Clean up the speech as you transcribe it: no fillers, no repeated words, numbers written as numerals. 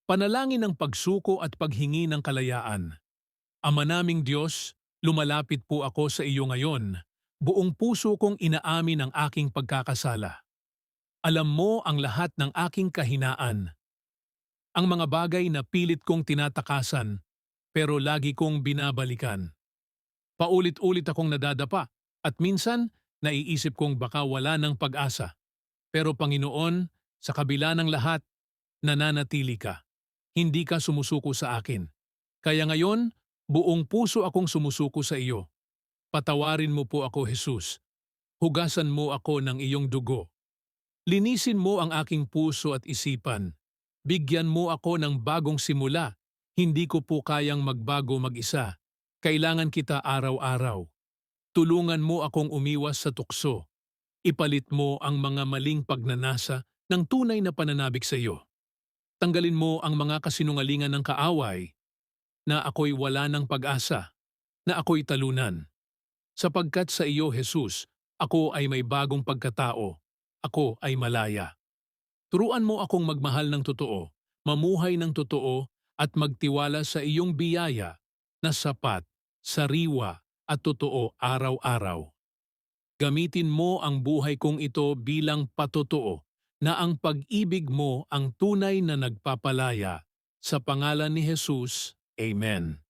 Panalangin ng pagsuko at paghingi ng kalayaan. Ama naming Diyos, lumalapit po ako sa iyo ngayon. Buong puso kong inaamin ang aking pagkakasala. Alam mo ang lahat ng aking kahinaan. Ang mga bagay na pilit kong tinatakasan, pero lagi kong binabalikan. Paulit-ulit akong nadadapa, at minsan naiisip kong baka wala ng pag-asa. Pero Panginoon, sa kabila ng lahat, nananatili ka. Hindi ka sumusuko sa akin. Kaya ngayon, buong puso akong sumusuko sa iyo. Patawarin mo po ako, Jesus. Hugasan mo ako ng iyong dugo. Linisin mo ang aking puso at isipan. Bigyan mo ako ng bagong simula. Hindi ko po kayang magbago mag-isa. Kailangan kita araw-araw. Tulungan mo akong umiwas sa tukso. Ipalit mo ang mga maling pagnanasa ng tunay na pananabik sa iyo. Tanggalin mo ang mga kasinungalingan ng kaaway, na ako'y wala ng pag-asa, na ako'y talunan. Sapagkat sa iyo, Jesus, ako ay may bagong pagkatao, ako ay malaya. Turuan mo akong magmahal ng totoo, mamuhay ng totoo, at magtiwala sa iyong biyaya na sapat, sariwa, at totoo araw-araw. Gamitin mo ang buhay kong ito bilang patotoo na ang pag-ibig mo ang tunay na nagpapalaya. Sa pangalan ni Jesus, Amen.